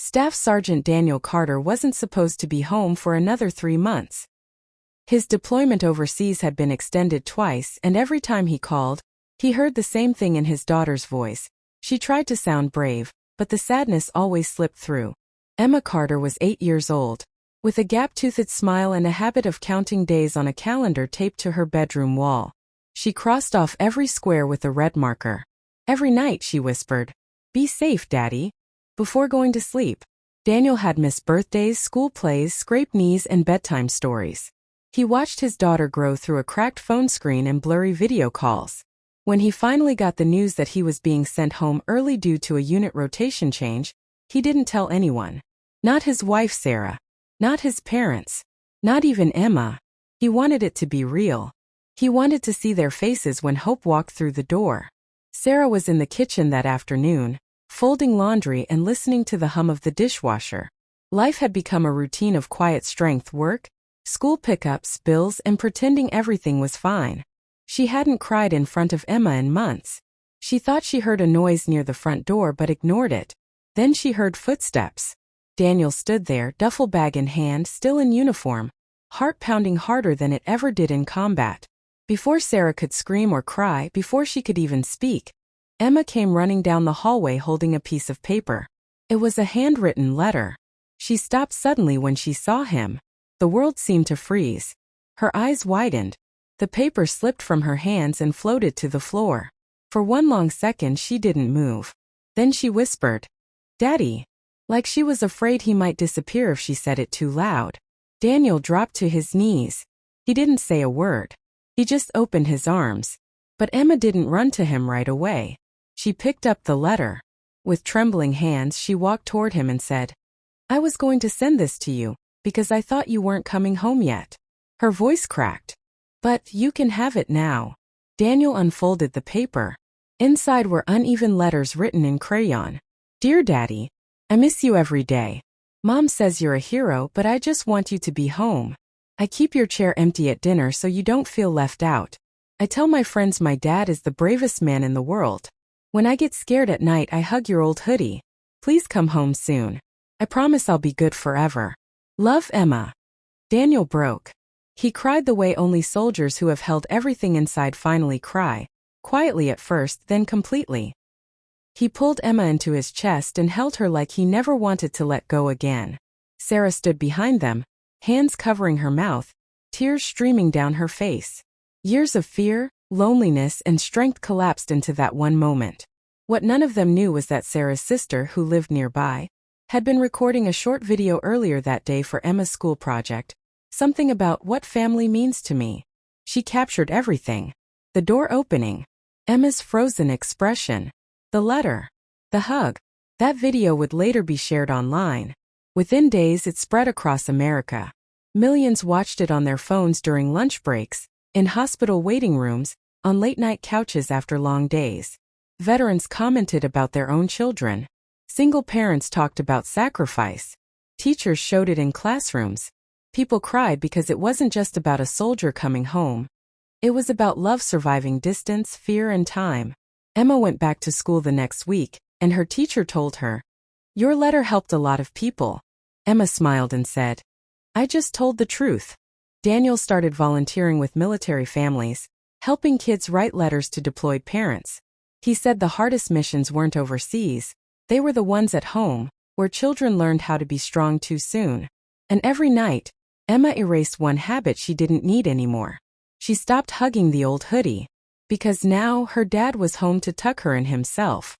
Staff Sergeant Daniel Carter wasn't supposed to be home for another 3 months. His deployment overseas had been extended twice, and every time he called, he heard the same thing in his daughter's voice. She tried to sound brave, but the sadness always slipped through. Emma Carter was 8 years old, with a gap-toothed smile and a habit of counting days on a calendar taped to her bedroom wall. She crossed off every square with a red marker. Every night, she whispered, "Be safe, Daddy," before going to sleep. Daniel had missed birthdays, school plays, scraped knees, and bedtime stories. He watched his daughter grow through a cracked phone screen and blurry video calls. When he finally got the news that he was being sent home early due to a unit rotation change, he didn't tell anyone. Not his wife Sarah. Not his parents. Not even Emma. He wanted it to be real. He wanted to see their faces when Hope walked through the door. Sarah was in the kitchen that afternoon, folding laundry and listening to the hum of the dishwasher. Life had become a routine of quiet strength work, school pickups, bills, and pretending everything was fine. She hadn't cried in front of Emma in months. She thought she heard a noise near the front door but ignored it. Then she heard footsteps. Daniel stood there, duffel bag in hand, still in uniform, heart pounding harder than it ever did in combat. Before Sarah could scream or cry, before she could even speak, Emma came running down the hallway holding a piece of paper. It was a handwritten letter. She stopped suddenly when she saw him. The world seemed to freeze. Her eyes widened. The paper slipped from her hands and floated to the floor. For one long second she didn't move. Then she whispered, "Daddy," like she was afraid he might disappear if she said it too loud. Daniel dropped to his knees. He didn't say a word. He just opened his arms. But Emma didn't run to him right away. She picked up the letter. With trembling hands she walked toward him and said, "I was going to send this to you, because I thought you weren't coming home yet." Her voice cracked. "But you can have it now." Daniel unfolded the paper. Inside were uneven letters written in crayon. "Dear Daddy, I miss you every day. Mom says you're a hero, but I just want you to be home. I keep your chair empty at dinner so you don't feel left out. I tell my friends my dad is the bravest man in the world. When I get scared at night I hug your old hoodie. Please come home soon. I promise I'll be good forever. Love, Emma." Daniel broke. He cried the way only soldiers who have held everything inside finally cry, quietly at first, then completely. He pulled Emma into his chest and held her like he never wanted to let go again. Sarah stood behind them, hands covering her mouth, tears streaming down her face. Years of fear, loneliness, and strength collapsed into that one moment. What none of them knew was that Sarah's sister, who lived nearby, had been recording a short video earlier that day for Emma's school project, something about what family means to me. She captured everything. The door opening, Emma's frozen expression, the letter, the hug. That video would later be shared online. Within days it spread across America. Millions watched it on their phones during lunch breaks, in hospital waiting rooms, on late-night couches after long days. Veterans commented about their own children. Single parents talked about sacrifice. Teachers showed it in classrooms. People cried because it wasn't just about a soldier coming home. It was about love surviving distance, fear, and time. Emma went back to school the next week, and her teacher told her, "Your letter helped a lot of people." Emma smiled and said, "I just told the truth." Daniel started volunteering with military families, helping kids write letters to deployed parents. He said the hardest missions weren't overseas, they were the ones at home, where children learned how to be strong too soon. And every night, Emma erased one habit she didn't need anymore. She stopped hugging the old hoodie, because now her dad was home to tuck her in himself.